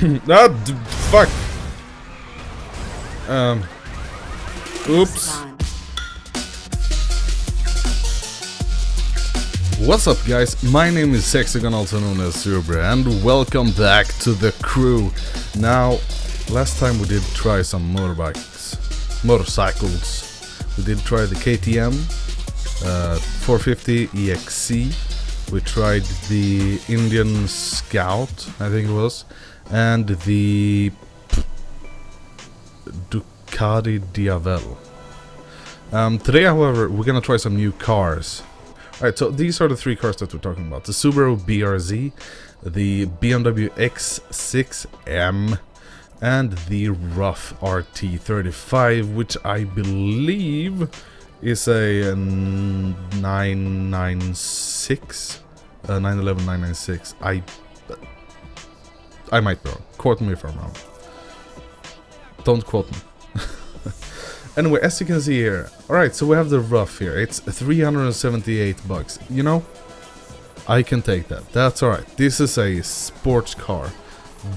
Fuck. Oops. What's up, guys? My name is Sexagon, also known as Super, and welcome back to the crew. Now, last time we did try some motorcycles. We did try the KTM 450 EXC. We tried the Indian Scout, I think it was, and the Ducati Diavel. Today, however, we're gonna try some new cars. Alright, so these are the three cars that we're talking about. The Subaru BRZ, the BMW X6M, and the RUF RT35, which I believe is a 996, 911 996. I might be wrong. Quote me if I'm wrong. Don't quote me. Anyway, as you can see here, alright, so we have the RUF here. It's 378 bucks. You know, I can take that. That's alright. This is a sports car.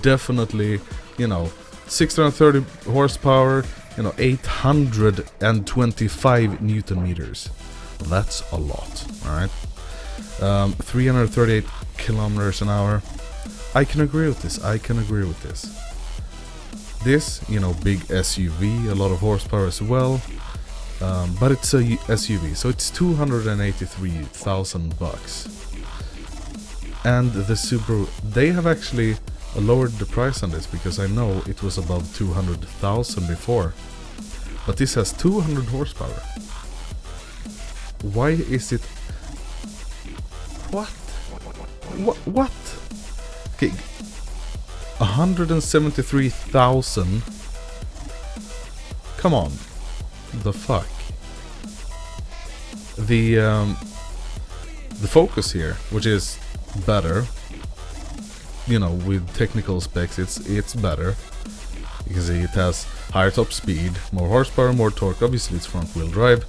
Definitely, you know, 630 horsepower, you know, 825 Newton meters. That's a lot, alright? 338 kilometers an hour. I can agree with this. This, you know, big SUV, a lot of horsepower as well, but it's a SUV, so it's 283,000 bucks. And the Subaru, they have actually lowered the price on this because I know it was above 200,000 before, but this has 200 horsepower. Why is it? What? Okay. 173,000. Come on. The fuck. The Focus here, which is better, you know, with technical specs, it's better. You can see it has higher top speed, more horsepower, more torque. Obviously it's front wheel drive,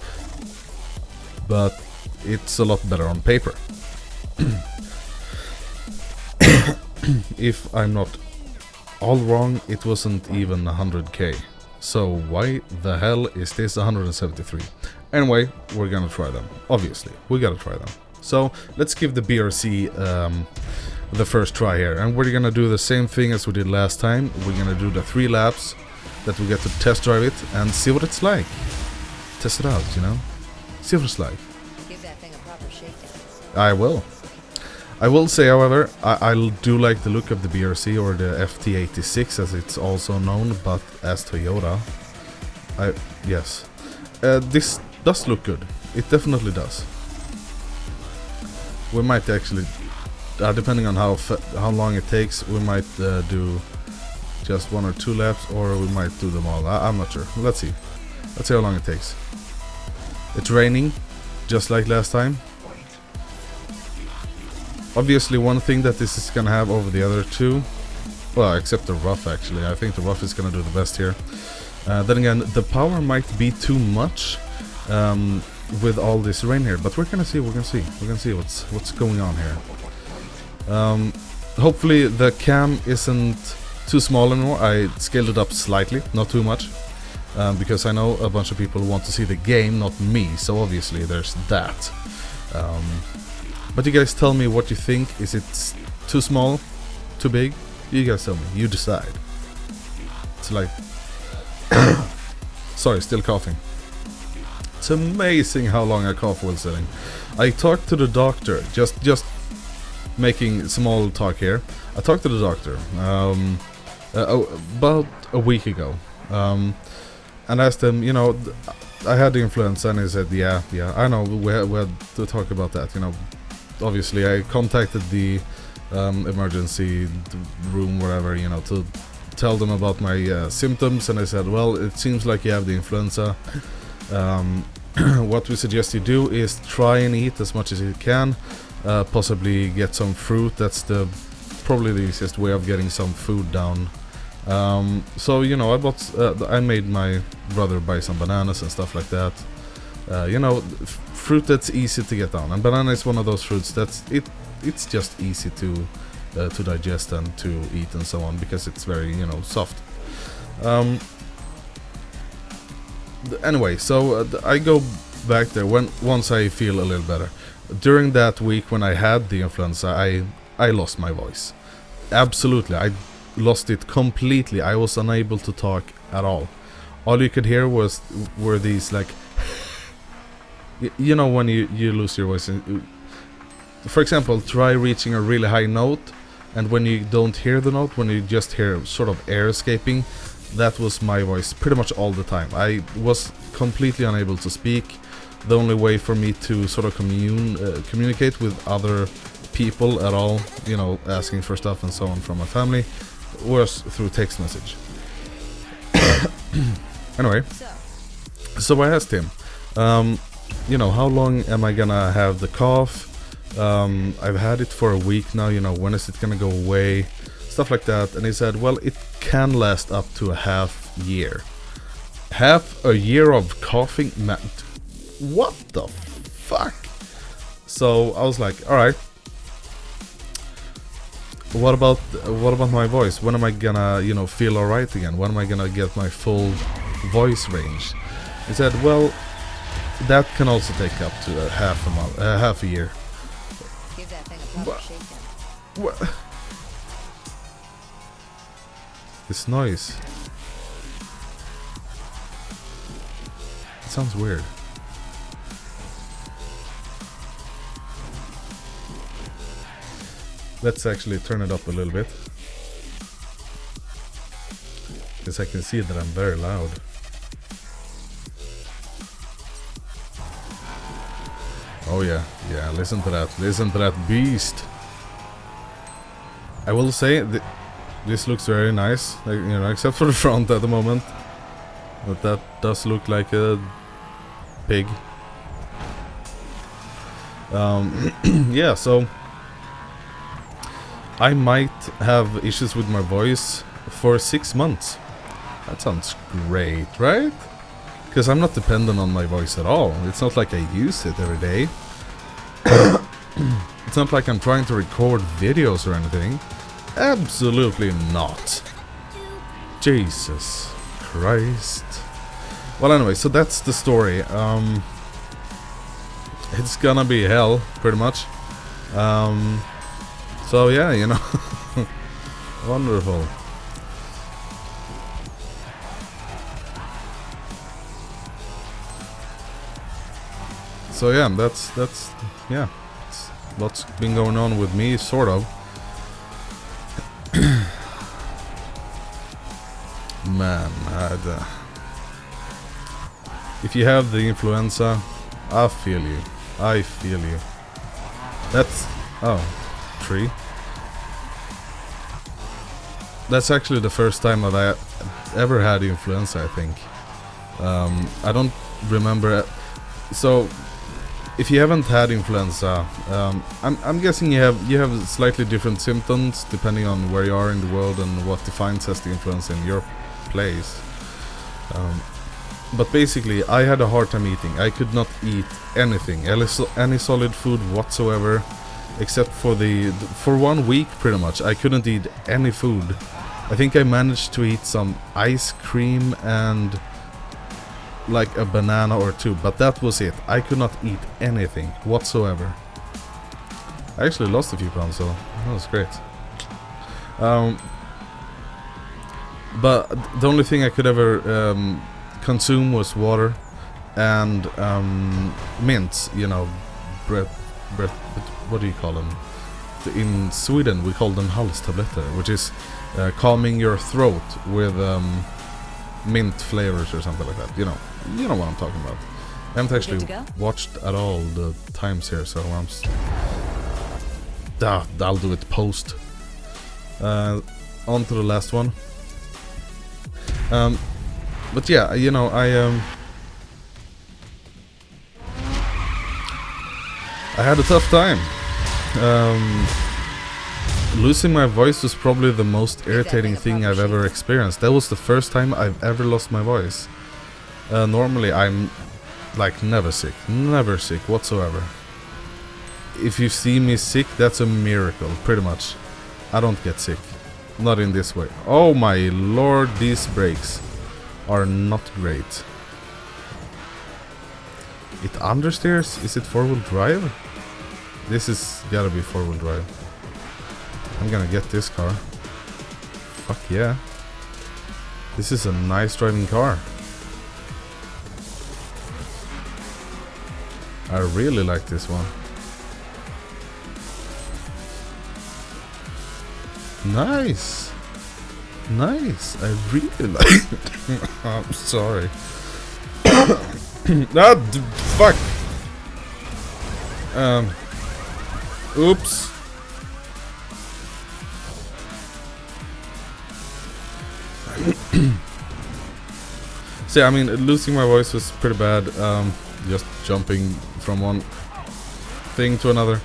but it's a lot better on paper. If I'm not all wrong, it wasn't even 100k. So why the hell is this 173? Anyway, we're gonna try them. Obviously, we gotta try them. So let's give the BRC the first try here, and we're gonna do the same thing as we did last time. We're gonna do the 3 laps that we get to test drive it and see what it's like. Test it out, you know? See what it's like. Give that thing a proper shakedown. I will. I will say, however, I do like the look of the BRC, or the FT86 as it's also known, but as Toyota, yes. This does look good. It definitely does. We might actually, depending on how long it takes, we might do just 1 or 2 laps, or we might do them all. I'm not sure. Let's see. Let's see how long it takes. It's raining, just like last time. Obviously, one thing that this is gonna have over the other two, well, except the RUF actually, I think the RUF is gonna do the best here. Then again, the power might be too much with all this rain here, but we're gonna see. We're gonna see what's going on here. Hopefully, the cam isn't too small anymore. I scaled it up slightly, not too much, because I know a bunch of people want to see the game, not me. So obviously, there's that. But you guys tell me what you think. Is it too small? Too big? You guys tell me. You decide. It's like... Sorry, still coughing. It's amazing how long I cough while sitting. I talked to the doctor, just making small talk here. I talked to the doctor about a week ago. And asked him, you know, I had the influenza, and he said, yeah, I know, we had to talk about that, you know. Obviously, I contacted the emergency room, whatever, you know, to tell them about my symptoms, and I said, well, it seems like you have the influenza. What we suggest you do is try and eat as much as you can, possibly get some fruit. That's probably the easiest way of getting some food down. So, you know, I made my brother buy some bananas and stuff like that. You know, fruit that's easy to get down, and banana is one of those fruits that's it's just easy to to digest and to eat and so on, because it's very, you know, soft. Anyway, so I go back there once I feel a little better. During that week when I had the influenza, I lost my voice. Absolutely, I lost it completely. I was unable to talk at all. All you could hear were these, like, you know, when you lose your voice. For example, try reaching a really high note, and when you don't hear the note, when you just hear sort of air escaping, that was my voice pretty much all the time. I was completely unable to speak. The only way for me to sort of communicate with other people at all, you know, asking for stuff and so on from my family, was through text message. Anyway, so I asked him, you know, how long am I gonna have the cough? I've had it for a week now, you know, when is it gonna go away? Stuff like that. And he said, well, it can last up to a half year. Half a year of coughing? What the fuck? So I was like, alright. What about my voice? When am I gonna, you know, feel alright again? When am I gonna get my full voice range? He said, well, that can also take up to half a year. Give that thing a proper shakedown. What? This noise. It sounds weird. Let's actually turn it up a little bit, because I can see that I'm very loud. Oh yeah, yeah, listen to that beast. I will say this looks very nice, like, you know, except for the front at the moment. But that does look like a pig. Yeah, so I might have issues with my voice for 6 months. That sounds great, right? Because I'm not dependent on my voice at all. It's not like I use it every day. It's not like I'm trying to record videos or anything. Absolutely not. Jesus Christ. Well, anyway, so that's the story. It's gonna be hell, pretty much. So yeah, you know. Wonderful. So yeah, that's yeah, that's what's been going on with me, sort of. Man, if you have the influenza, I feel you. I feel you. That's tree. That's actually the first time that I ever had influenza, I think. I don't remember. So, if you haven't had influenza, I'm guessing you have slightly different symptoms depending on where you are in the world and what defines as the influenza in your place. But basically, I had a hard time eating. I could not eat anything, any solid food whatsoever, except for for 1 week, pretty much. I couldn't eat any food. I think I managed to eat some ice cream and like a banana or two, but that was it. I could not eat anything whatsoever. I actually lost a few pounds, so that was great. But the only thing I could ever consume was water and mints, you know, breath, what do you call them? In Sweden we call them halstabletter, which is calming your throat with mint flavors or something like that. You know what I'm talking about. I haven't actually watched at all the times here, so I'll do it post. On to the last one. But yeah, you know, I had a tough time. Losing my voice was probably the most irritating thing I've ever experienced. That was the first time I've ever lost my voice. Normally I'm like never sick whatsoever. If you see me sick, that's a miracle, pretty much. I don't get sick. Not in this way. Oh my lord, these brakes are not great. It understeers? Is it 4-wheel drive? This is gotta be 4-wheel drive. I'm gonna get this car. Fuck yeah. This is a nice driving car. I really like this one. Nice. Nice. I really like it. I'm sorry. Ah, fuck. Oops. See, I mean, losing my voice was pretty bad. Just jumping from one thing to another.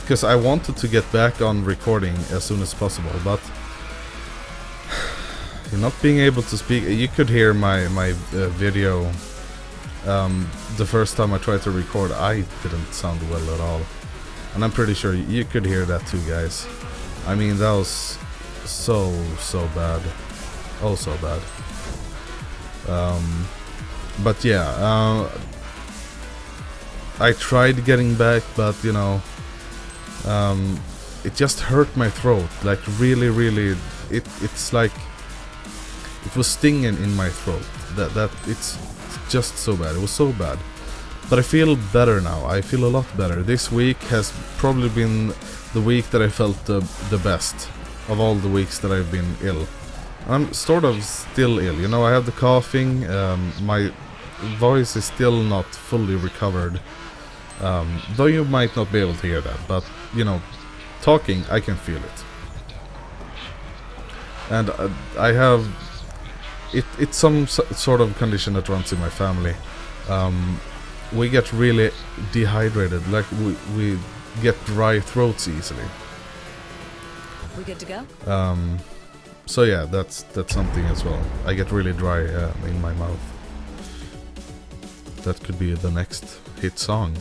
Because I wanted to get back on recording as soon as possible, but not being able to speak. You could hear my video the first time I tried to record. I didn't sound well at all, and I'm pretty sure you could hear that too, guys. I mean, that was so bad. Oh, so bad. But yeah, I tried getting back, but you know, it just hurt my throat. Like really, it's like it was stinging in my throat. That it's just so bad. It was so bad. But I feel better now. I feel a lot better. This week has probably been the week that I felt the best of all the weeks that I've been ill. I'm sort of still ill, you know. I have the coughing. My voice is still not fully recovered. Though you might not be able to hear that, but you know, talking, I can feel it. And I have it's some sort of condition that runs in my family. We get really dehydrated, like we get dry throats easily. We good to go? So yeah, that's something as well. I get really dry in my mouth. That could be the next hit song.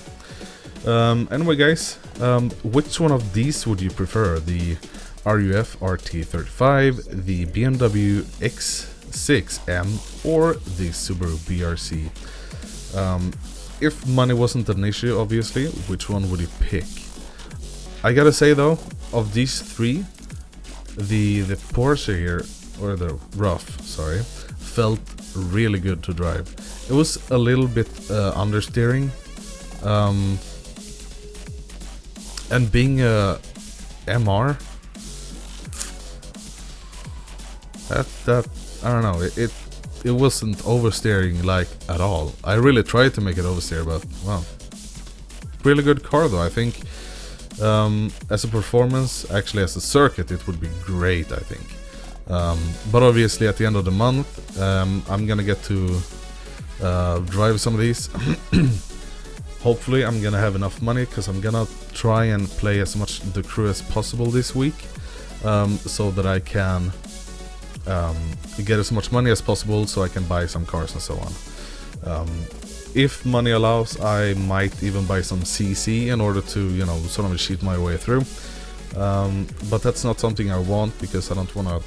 Anyway, guys, which one of these would you prefer? The RUF RT35, the BMW X6M, or the Subaru BRZ? If money wasn't an issue, obviously, which one would you pick? I gotta say though, of these three, the Porsche here, or the RUF, sorry, felt really good to drive. It was a little bit understeering, and being a MR, that I don't know, it wasn't oversteering like at all. I really tried to make it oversteer, but well, really good car though. I think as a performance, actually as a circuit, it would be great, I think. But obviously at the end of the month, I'm gonna get to drive some of these. Hopefully I'm gonna have enough money, because I'm gonna try and play as much The Crew as possible this week, so that I can get as much money as possible so I can buy some cars and so on. If money allows, I might even buy some CC in order to, you know, sort of cheat my way through. But that's not something I want, because I don't want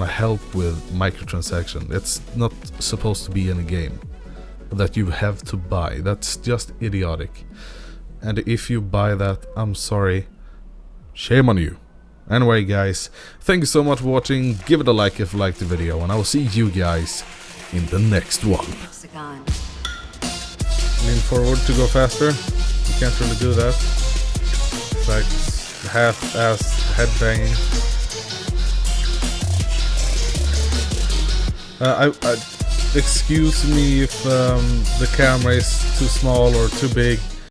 to help with microtransaction. It's not supposed to be in a game that you have to buy. That's just idiotic. And if you buy that, I'm sorry. Shame on you. Anyway, guys, thank you so much for watching. Give it a like if you liked the video, and I will see you guys in the next one. Hexagon. Lean forward to go faster. You can't really do that. It's like half-ass headbanging. Excuse me if the camera is too small or too big.